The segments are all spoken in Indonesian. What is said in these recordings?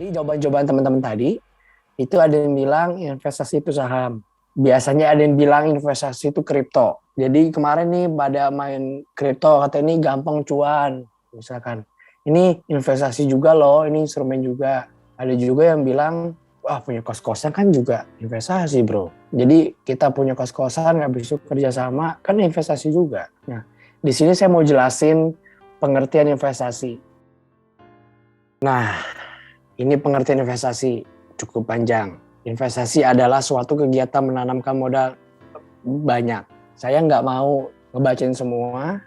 Dari jawaban-jawaban teman-teman tadi, itu ada yang bilang investasi itu saham. Biasanya ada yang bilang investasi itu kripto. Jadi kemarin nih pada main kripto, kata ini gampang cuan. Misalkan, ini investasi juga loh, ini instrumen juga. Ada juga yang bilang, wah punya kos-kosan kan juga investasi bro. Jadi kita punya kos-kosan, habis itu kerja sama, kan investasi juga. Nah, di sini saya mau jelasin pengertian investasi. Nah, ini pengertian investasi cukup panjang. Investasi adalah suatu kegiatan menanamkan modal banyak. Saya nggak mau ngebacain semua,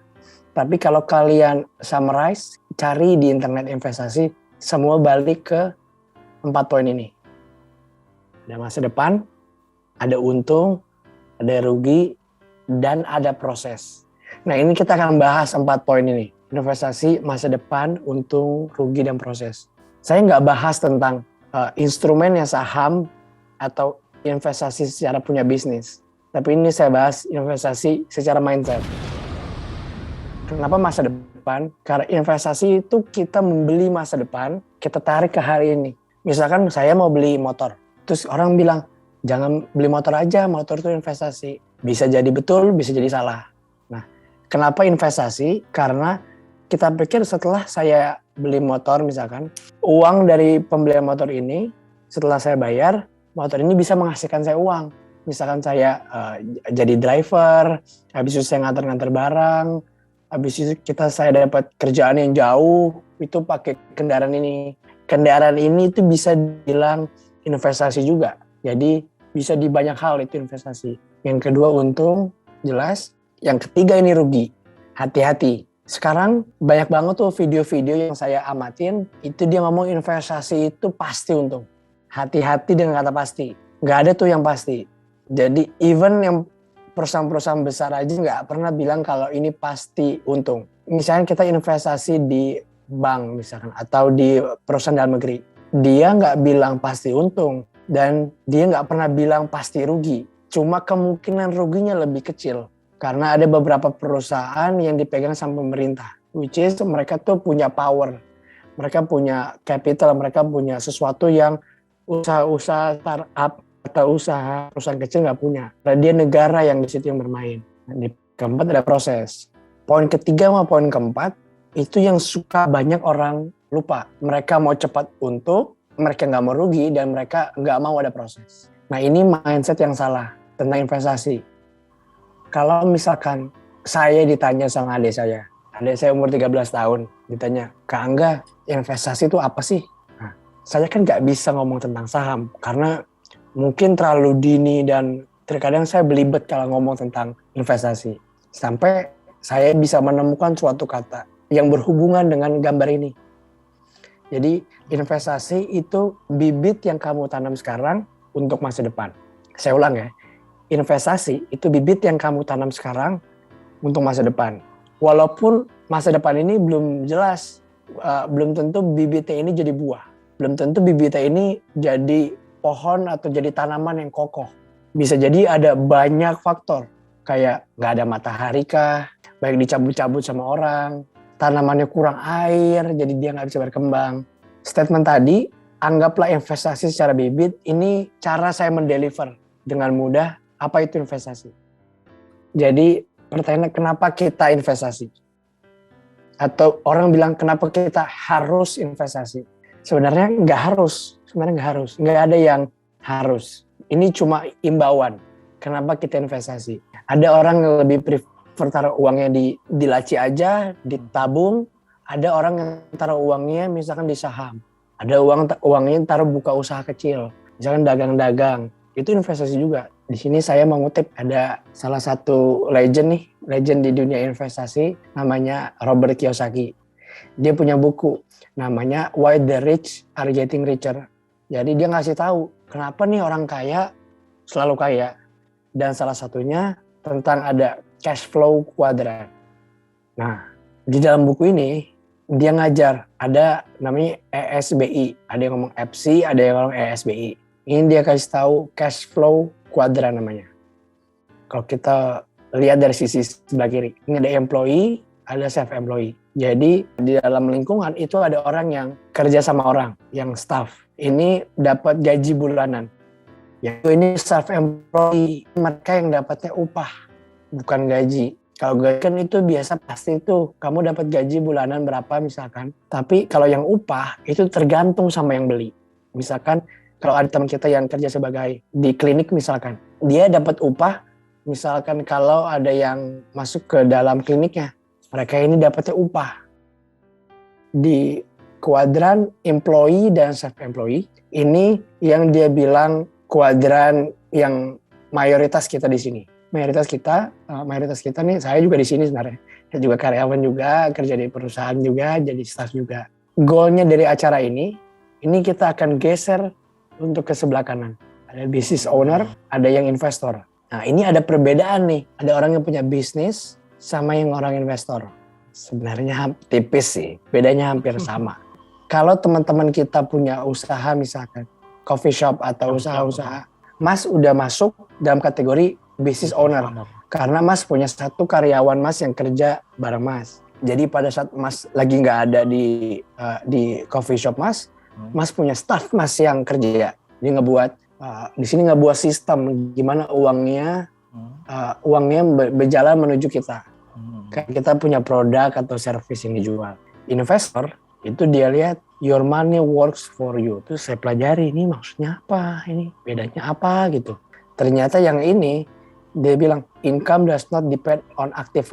tapi kalau kalian summarize, cari di internet investasi, semua balik ke 4 poin ini. Ada masa depan, ada untung, ada rugi, dan ada proses. Nah ini kita akan bahas 4 poin ini. Investasi, masa depan, untung, rugi, dan proses. Saya nggak bahas tentang instrumen yang saham atau investasi secara punya bisnis. Tapi ini saya bahas investasi secara mindset. Kenapa masa depan? Karena investasi itu kita membeli masa depan, kita tarik ke hari ini. Misalkan saya mau beli motor, terus orang bilang, jangan beli motor aja, motor itu investasi. Bisa jadi betul, bisa jadi salah. Nah, kenapa investasi? Karena kita pikir setelah saya beli motor misalkan, uang dari pembelian motor ini, setelah saya bayar, motor ini bisa menghasilkan saya uang. Misalkan saya jadi driver, habis itu saya nganter-nganter barang, habis itu saya dapat kerjaan yang jauh, itu pakai kendaraan ini. Kendaraan ini itu bisa dibilang investasi juga. Jadi bisa di banyak hal itu investasi. Yang kedua untung, jelas. Yang ketiga ini rugi. Hati-hati. Sekarang banyak banget tuh video-video yang saya amatin, itu dia ngomong investasi itu pasti untung. Hati-hati dengan kata pasti. Nggak ada tuh yang pasti. Jadi even yang perusahaan-perusahaan besar aja nggak pernah bilang kalau ini pasti untung. Misalnya kita investasi di bank misalkan, atau di perusahaan dalam negeri. Dia nggak bilang pasti untung. Dan dia nggak pernah bilang pasti rugi. Cuma kemungkinan ruginya lebih kecil. Karena ada beberapa perusahaan yang dipegang sama pemerintah. Which is mereka tuh punya power. Mereka punya capital, mereka punya sesuatu yang usaha-usaha startup atau usaha perusahaan kecil nggak punya. Karena dia negara yang di situ yang bermain. Nah, di keempat ada proses. Poin ketiga sama poin keempat, itu yang suka banyak orang lupa. Mereka mau cepat untung, mereka nggak mau rugi, dan mereka nggak mau ada proses. Nah ini mindset yang salah tentang investasi. Kalau misalkan saya ditanya sama adik saya umur 13 tahun, ditanya, Kak Angga, investasi itu apa sih? Nah, saya kan nggak bisa ngomong tentang saham, karena mungkin terlalu dini dan terkadang saya belibet kalau ngomong tentang investasi. Sampai saya bisa menemukan suatu kata yang berhubungan dengan gambar ini. Jadi investasi itu bibit yang kamu tanam sekarang untuk masa depan. Saya ulang ya. Investasi itu bibit yang kamu tanam sekarang untuk masa depan. Walaupun masa depan ini belum jelas, belum tentu bibitnya ini jadi buah. Belum tentu bibitnya ini jadi pohon atau jadi tanaman yang kokoh. Bisa jadi ada banyak faktor. Kayak nggak ada matahari kah, baik dicabut-cabut sama orang, tanamannya kurang air, jadi dia nggak bisa berkembang. Statement tadi, anggaplah investasi secara bibit, ini cara saya mendeliver dengan mudah. Apa itu investasi? Jadi pertanyaan kenapa kita investasi? Atau orang bilang kenapa kita harus investasi? Sebenarnya nggak harus. Nggak ada yang harus. Ini cuma imbauan. Kenapa kita investasi? Ada orang yang lebih prefer taruh uangnya di laci aja, ditabung. Ada orang yang taruh uangnya misalkan di saham. Ada uangnya taruh buka usaha kecil. Misalkan dagang-dagang. Itu investasi juga. Di sini saya mengutip ada salah satu legend di dunia investasi, namanya Robert Kiyosaki. Dia punya buku namanya Why the Rich Are Getting Richer. Jadi dia ngasih tahu kenapa nih orang kaya selalu kaya, dan salah satunya tentang ada cash flow quadrant. Nah, di dalam buku ini dia ngajar ada namanya ESBI, ada yang ngomong FC, ada yang ngomong ESBI. Ini dia kasih tahu cash flow kuadran namanya. Kalau kita lihat dari sisi sebelah kiri, ini ada employee, ada self-employed. Jadi di dalam lingkungan itu ada orang yang kerja sama orang, yang staff. Ini dapat gaji bulanan. Yaitu ini self-employed, mereka yang dapatnya upah, bukan gaji. Kalau gaji kan itu biasa pasti itu kamu dapat gaji bulanan berapa misalkan. Tapi kalau yang upah itu tergantung sama yang beli. Misalkan kalau ada teman kita yang kerja sebagai di klinik misalkan, dia dapat upah. Misalkan kalau ada yang masuk ke dalam kliniknya, mereka ini dapatnya upah. Di kuadran employee dan self-employed, ini yang dia bilang kuadran yang mayoritas kita di sini. Mayoritas kita nih, saya juga di sini sebenarnya. Saya juga karyawan juga, kerja di perusahaan juga, jadi staff juga. Goalnya dari acara ini kita akan geser untuk ke sebelah kanan. Ada business owner, ada yang investor. Nah ini ada perbedaan nih, ada orang yang punya bisnis sama yang orang investor. Sebenarnya tipis sih, bedanya hampir sama. Kalau teman-teman kita punya usaha misalkan, coffee shop atau usaha-usaha, Mas udah masuk dalam kategori business owner. Karena Mas punya satu karyawan Mas yang kerja bareng Mas. Jadi pada saat Mas lagi nggak ada di coffee shop Mas punya staff Mas yang kerja. Dia ngebuat di sini ngebuat sistem gimana uangnya berjalan menuju kita. Kayak kita punya produk atau service yang dijual. Investor itu dia lihat your money works for you. Terus saya pelajari ini maksudnya apa, ini bedanya apa gitu. Ternyata yang ini dia bilang income does not depend on active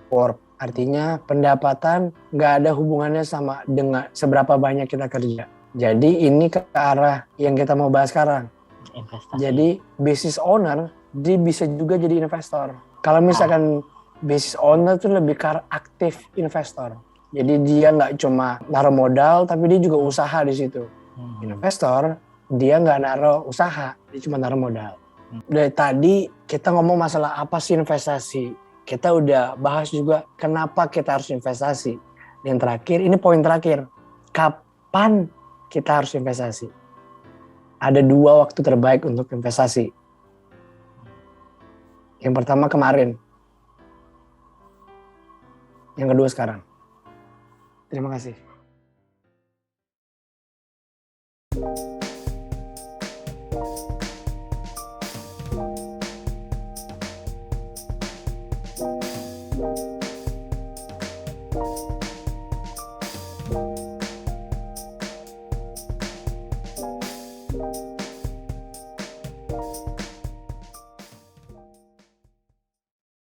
work. Artinya pendapatan nggak ada hubungannya sama dengan seberapa banyak kita kerja. Jadi ini ke arah yang kita mau bahas sekarang. Investasi. Jadi business owner dia bisa juga jadi investor. Kalau misalkan business owner itu lebih ke aktif investor. Jadi dia nggak cuma naruh modal, tapi dia juga usaha di situ. Investor dia nggak naruh usaha, dia cuma naruh modal. Dari tadi kita ngomong masalah apa sih investasi. Kita udah bahas juga kenapa kita harus investasi. Yang terakhir, ini poin terakhir. Kapan kita harus investasi? Ada 2 waktu terbaik untuk investasi. Yang pertama kemarin. Yang kedua sekarang. Terima kasih.